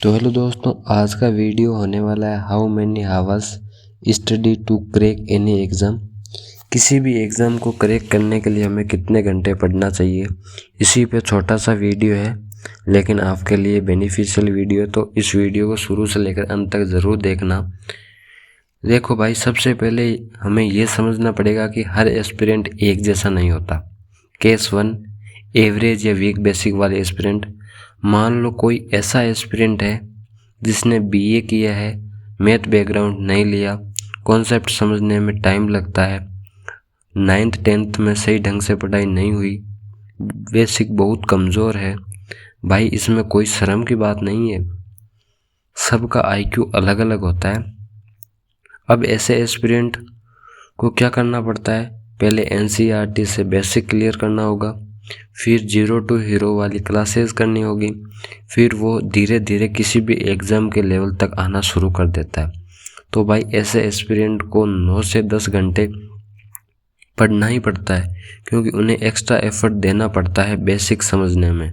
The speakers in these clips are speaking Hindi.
तो हेलो दोस्तों, आज का वीडियो होने वाला है how many hours study to crack any exam. किसी भी एग्ज़ाम को क्रैक करने के लिए हमें कितने घंटे पढ़ना चाहिए, इसी पे छोटा सा वीडियो है, लेकिन आपके लिए बेनिफिशियल वीडियो है। तो इस वीडियो को शुरू से लेकर अंत तक ज़रूर देखना। देखो भाई, सबसे पहले हमें ये समझना पड़ेगा कि हर एस्पिरेंट एक जैसा नहीं होता। केस 1, एवरेज या वीक बेसिक वाले एस्पिरेंट। मान लो कोई ऐसा एस्पिरेंट है जिसने बीए किया है, मैथ बैकग्राउंड नहीं लिया, कॉन्सेप्ट समझने में टाइम लगता है, 9th 10th में सही ढंग से पढ़ाई नहीं हुई, बेसिक बहुत कमज़ोर है। भाई इसमें कोई शर्म की बात नहीं है, सबका आईक्यू अलग अलग होता है। अब ऐसे एस्पिरेंट को क्या करना पड़ता है, पहले एनसीईआरटी से बेसिक क्लियर करना होगा, फिर 0 to हीरो वाली क्लासेस करनी होगी, फिर वो धीरे धीरे किसी भी एग्ज़ाम के लेवल तक आना शुरू कर देता है। तो भाई ऐसे एस्पिरेंट को 9 से 10 घंटे पढ़ना ही पड़ता है, क्योंकि उन्हें एक्स्ट्रा एफर्ट देना पड़ता है बेसिक समझने में।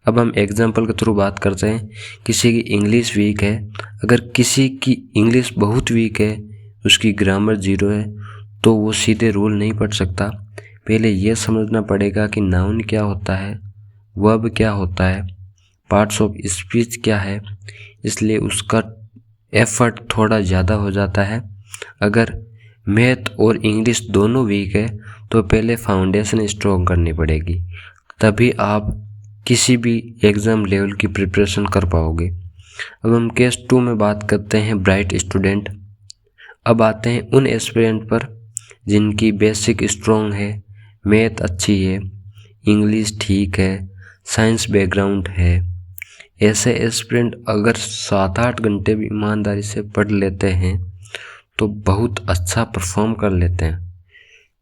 अब हम एग्जाम्पल के थ्रू बात करते हैं। किसी की इंग्लिश वीक है, अगर किसी की इंग्लिश बहुत वीक है, उसकी ग्रामर 0 है, तो वो सीधे रूल नहीं पढ़ सकता। पहले ये समझना पड़ेगा कि नाउन क्या होता है, वर्ब क्या होता है, पार्ट्स ऑफ स्पीच क्या है, इसलिए उसका एफर्ट थोड़ा ज़्यादा हो जाता है। अगर मैथ और इंग्लिश दोनों वीक है तो पहले फाउंडेशन स्ट्रॉन्ग करनी पड़ेगी, तभी आप किसी भी एग्ज़ाम लेवल की प्रिपरेशन कर पाओगे। अब हम केस 2 में बात करते हैं ब्राइट स्टूडेंट। अब आते हैं उन एस्पिरेंट पर जिनकी बेसिक स्ट्रॉन्ग है, मैथ अच्छी है, इंग्लिश ठीक है, साइंस बैकग्राउंड है। ऐसे एस्पिरेंट अगर 7-8 घंटे भी ईमानदारी से पढ़ लेते हैं तो बहुत अच्छा परफॉर्म कर लेते हैं।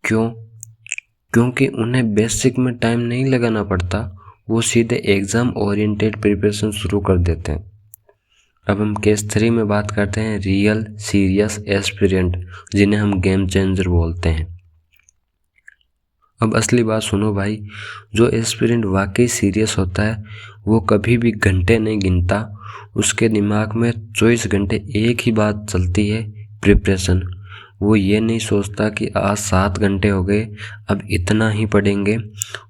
क्यों? क्योंकि उन्हें बेसिक में टाइम नहीं लगाना पड़ता, वो सीधे एग्ज़ाम ओरिएंटेड प्रिपरेशन शुरू कर देते हैं। अब हम केस 3 में बात करते हैं रियल सीरियस एस्पिरेंट, जिन्हें हम गेम चेंजर बोलते हैं। अब असली बात सुनो भाई, जो एस्पिरेंट वाकई सीरियस होता है वो कभी भी घंटे नहीं गिनता, उसके दिमाग में 24 घंटे एक ही बात चलती है, प्रिपरेशन। वो ये नहीं सोचता कि आज 7 घंटे हो गए, अब इतना ही पढ़ेंगे।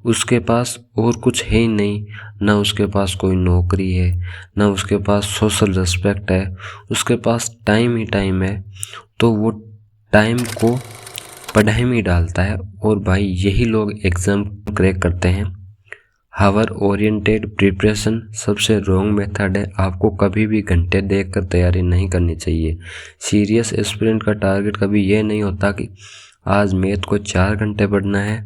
उसके पास और कुछ है ही नहीं, ना उसके पास कोई नौकरी है, ना उसके पास सोशल रिस्पेक्ट है, उसके पास टाइम ही टाइम है, तो वो टाइम को पढ़ाई में डालता है। और भाई यही लोग एग्ज़ाम क्रैक करते हैं। हावर ओरिएंटेड प्रिपरेशन सबसे रॉन्ग मेथड है, आपको कभी भी घंटे देखकर तैयारी नहीं करनी चाहिए। सीरियस एस्पिरेंट का टारगेट कभी ये नहीं होता कि आज मैथ को 4 घंटे पढ़ना है,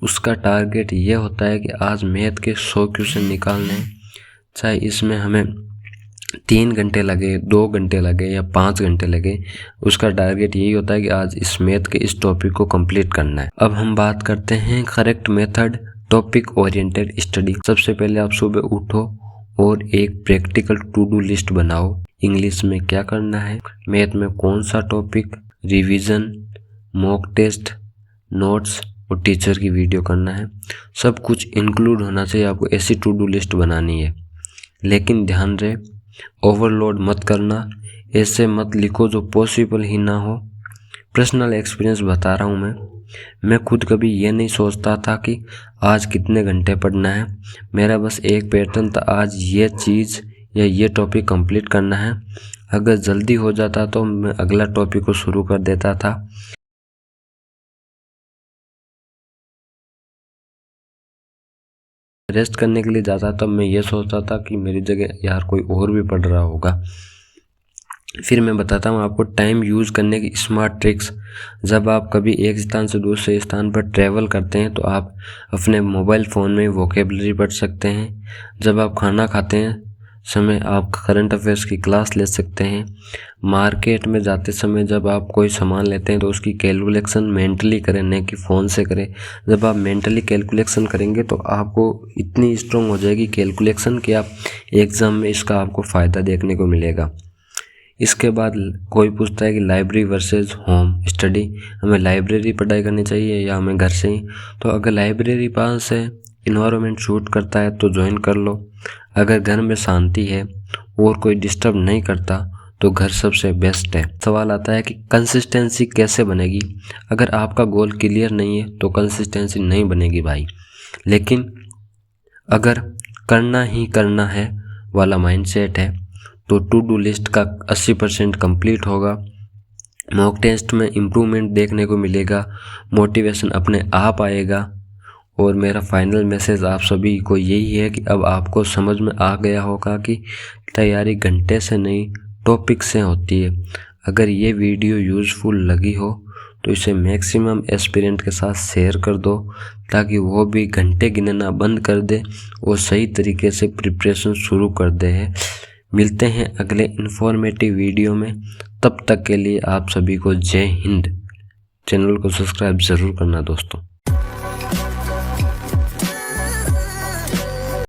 उसका टारगेट ये होता है कि आज मैथ के 100 क्वेश्चन निकालने हैं, चाहे इसमें हमें 3 घंटे लगे, 2 घंटे लगे या 5 घंटे लगे, उसका टारगेट यही होता है कि आज इस मैथ के इस टॉपिक को कंप्लीट करना है। अब हम बात करते हैं correct method topic oriented study. सबसे पहले आप सुबह उठो और एक प्रैक्टिकल टू डू लिस्ट बनाओ। इंग्लिश में क्या करना है, मैथ में कौन सा topic, revision, mock test, notes और टीचर की वीडियो करना है। सब कुछ इंक्लूड होना चाहिए, आपको ऐसी टू डू लिस्ट बनानी है। लेकिन ध्यान रहे, ओवरलोड मत करना, ऐसे मत लिखो जो पॉसिबल ही ना हो। पर्सनल एक्सपीरियंस बता रहा हूँ मैं खुद कभी ये नहीं सोचता था कि आज कितने घंटे पढ़ना है। मेरा बस एक पैटर्न था, आज ये चीज़ या ये टॉपिक कंप्लीट करना है। अगर जल्दी हो जाता तो मैं अगला टॉपिक को शुरू कर देता था। रेस्ट करने के लिए जाता तब मैं ये सोचता था कि मेरी जगह यार कोई और भी पढ़ रहा होगा। फिर मैं बताता हूँ आपको टाइम यूज़ करने की स्मार्ट ट्रिक्स। जब आप कभी एक स्थान से दूसरे स्थान पर ट्रैवल करते हैं तो आप अपने मोबाइल फ़ोन में वोकेबलरी पढ़ सकते हैं। जब आप खाना खाते हैं समय आप करंट अफेयर्स की क्लास ले सकते हैं। मार्केट में जाते समय जब आप कोई सामान लेते हैं तो उसकी कैलकुलेशन मेंटली करें, न कि फ़ोन से करें। जब आप मेंटली कैलकुलेशन करेंगे तो आपको इतनी स्ट्रॉन्ग हो जाएगी कैलकुलेशन कि आप एग्ज़ाम में इसका आपको फ़ायदा देखने को मिलेगा। इसके बाद कोई पूछता है कि लाइब्रेरी वर्सेस होम स्टडी, हमें लाइब्रेरी पढ़ाई करनी चाहिए या हमें घर से ही। तो अगर लाइब्रेरी पास है, इन्वायरमेंट सूट करता है तो ज्वाइन कर लो। अगर घर में शांति है और कोई डिस्टर्ब नहीं करता तो घर सबसे बेस्ट है। सवाल आता है कि कंसिस्टेंसी कैसे बनेगी। अगर आपका गोल क्लियर नहीं है तो कंसिस्टेंसी नहीं बनेगी भाई। लेकिन अगर करना ही करना है वाला माइंडसेट है तो टू डू लिस्ट का 80% कंप्लीट होगा। मॉक टेस्ट में इम्प्रूवमेंट देखने को मिलेगा, मोटिवेशन अपने आप आएगा। और मेरा फाइनल मैसेज आप सभी को यही है कि अब आपको समझ में आ गया होगा कि तैयारी घंटे से नहीं टॉपिक से होती है। अगर ये वीडियो यूज़फुल लगी हो तो इसे मैक्सिमम एस्पिरेंट के साथ शेयर कर दो ताकि वो भी घंटे गिनना बंद कर दे और सही तरीके से प्रिपरेशन शुरू कर दे। मिलते हैं अगले इन्फॉर्मेटिव वीडियो में, तब तक के लिए आप सभी को जय हिंद। चैनल को सब्सक्राइब ज़रूर करना दोस्तों।